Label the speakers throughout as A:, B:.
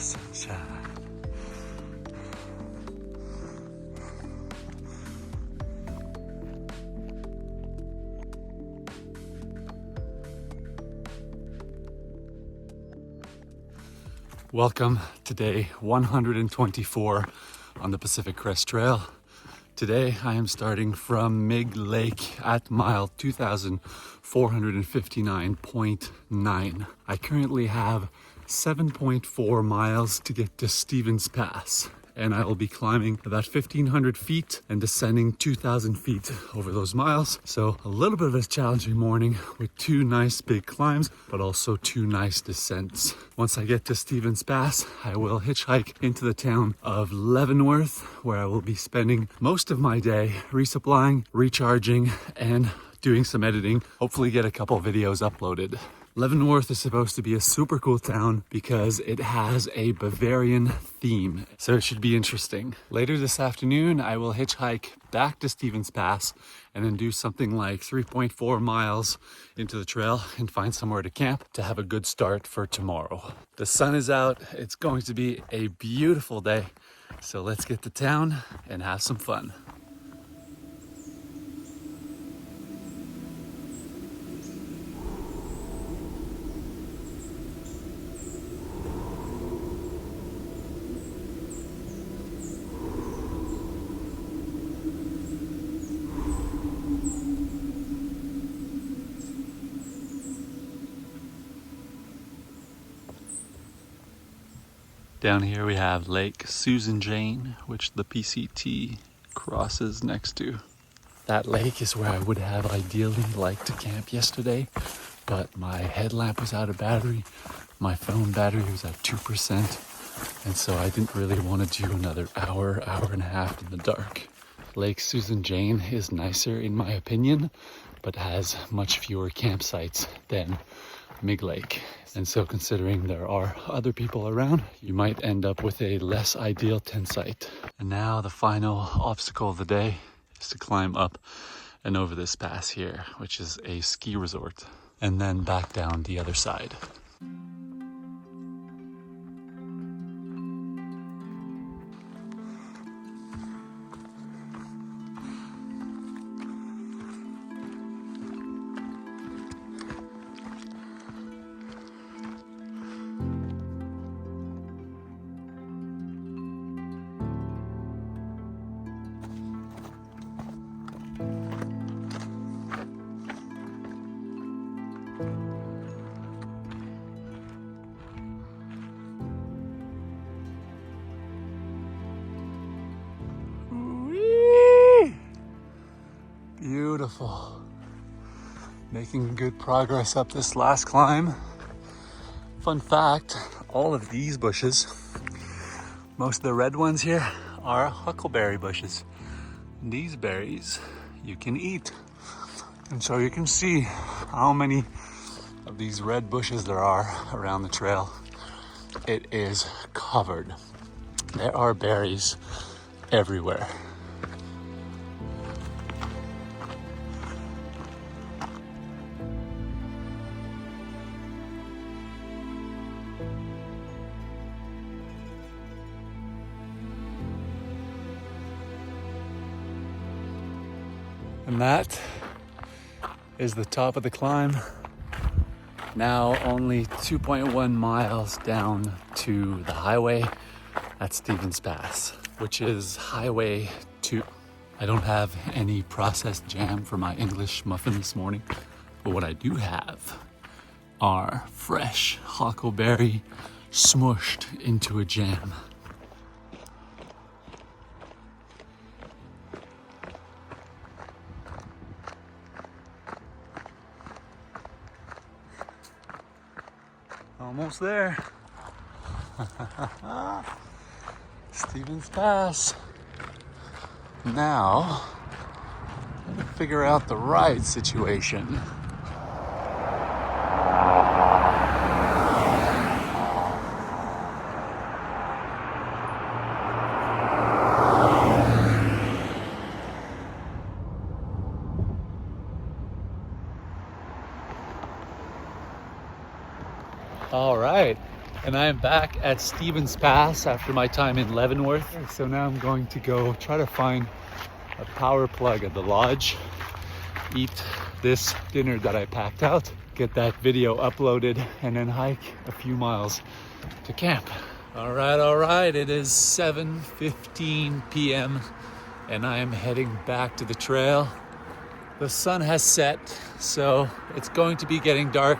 A: sunshine. Welcome to day 124 on the Pacific Crest Trail. Today I am starting from Mig Lake at mile 2459.9. I currently have 7.4 miles to get to Stevens Pass, and I will be climbing about 1,500 feet and descending 2,000 feet over those miles. So a little bit of a challenging morning with two nice big climbs, but also two nice descents. Once I get to Stevens Pass, I will hitchhike into the town of Leavenworth, where I will be spending most of my day resupplying, recharging, and doing some editing. Hopefully get a couple videos uploaded. Leavenworth is supposed to be a super cool town because it has a Bavarian theme, so it should be interesting. Later this afternoon, I will hitchhike back to Stevens Pass and then do something like 3.4 miles into the trail and find somewhere to camp to have a good start for tomorrow. The sun is out. It's going to be a beautiful day, so let's get to town and have some fun. Down here we have Lake Susan Jane, which the PCT crosses next to. That lake is where I would have ideally liked to camp yesterday, but my headlamp was out of battery, my phone battery was at 2%, and so I didn't really want to do another hour and a half in the dark. Lake Susan Jane is nicer in my opinion, but has much fewer campsites than Mig Lake. And so considering there are other people around, you might end up with a less ideal tent site. And now the final obstacle of the day is to climb up and over this pass here, which is a ski resort, and then back down the other side. Beautiful. Making good progress up this last climb. Fun fact, all of these bushes, most of the red ones here, are huckleberry bushes. And these berries you can eat. And so you can see how many of these red bushes there are around the trail. It is covered. There are berries everywhere. And that is the top of the climb. Now only 2.1 miles down to the highway at Stevens Pass, which is Highway 2. I don't have any processed jam for my English muffin this morning, but what I do have are fresh huckleberry smushed into a jam. Almost there. Stevens Pass. Now, let me figure out the ride situation. All right, And I am back at Stevens Pass after my time in Leavenworth. So now I'm going to go try to find a power plug at the lodge, eat this dinner that I packed out, get that video uploaded, and then hike a few miles to camp. All right, it is 7:15 p.m. and I am heading back to the trail. The sun has set, so it's going to be getting dark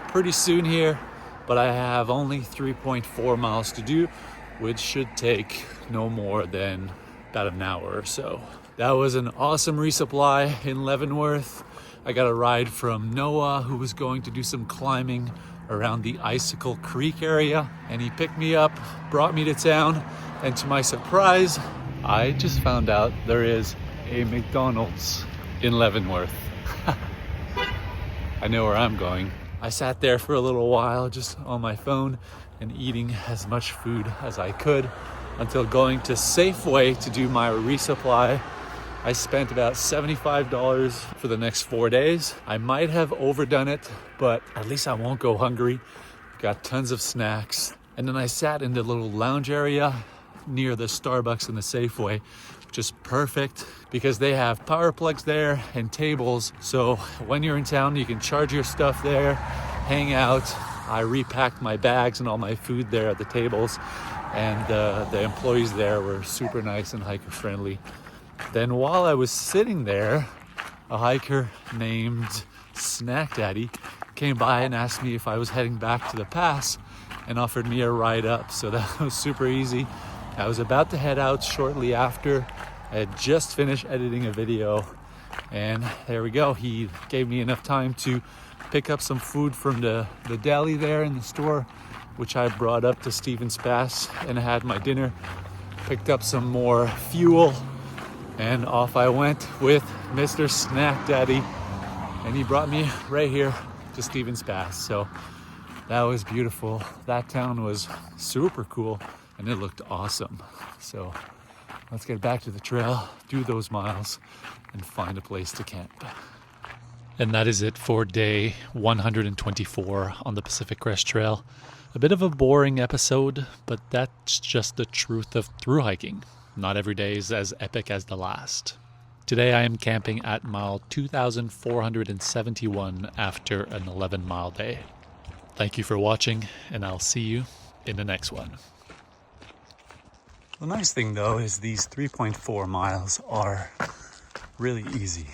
A: pretty soon here, but I have only 3.4 miles to do, which should take no more than about an hour or so. That was an awesome resupply in Leavenworth. I got a ride from Noah, who was going to do some climbing around the Icicle Creek area, and he picked me up, brought me to town, and to my surprise, I just found out there is a McDonald's in Leavenworth. I know where I'm going. I sat there for a little while just on my phone and eating as much food as I could until going to Safeway to do my resupply. I spent about $75 for the next 4 days. I might have overdone it, but at least I won't go hungry. Got tons of snacks. And then I sat in the little lounge area near the Starbucks and the Safeway, which is perfect because they have power plugs there and tables. So when you're in town, you can charge your stuff there, hang out. I repacked my bags and all my food there at the tables, and the employees there were super nice and hiker friendly. Then while I was sitting there, a hiker named Snack Daddy came by and asked me if I was heading back to the pass and offered me a ride up. So that was super easy. I was about to head out shortly after. I had just finished editing a video, and there we go. He gave me enough time to pick up some food from the deli there in the store, which I brought up to Stevens Pass, and I had my dinner, picked up some more fuel, and off I went with Mr. Snack Daddy, and he brought me right here to Stevens Pass. So that was beautiful. That town was super cool, and it looked awesome. So let's get back to the trail, do those miles, and find a place to camp. And that is it for day 124 on the Pacific Crest Trail. A bit of a boring episode, but that's just the truth of thru hiking. Not every day is as epic as the last. Today I am camping at mile 2,471 after an 11-mile day. Thank you for watching, and I'll see you in the next one. The nice thing though is these 3.4 miles are really easy.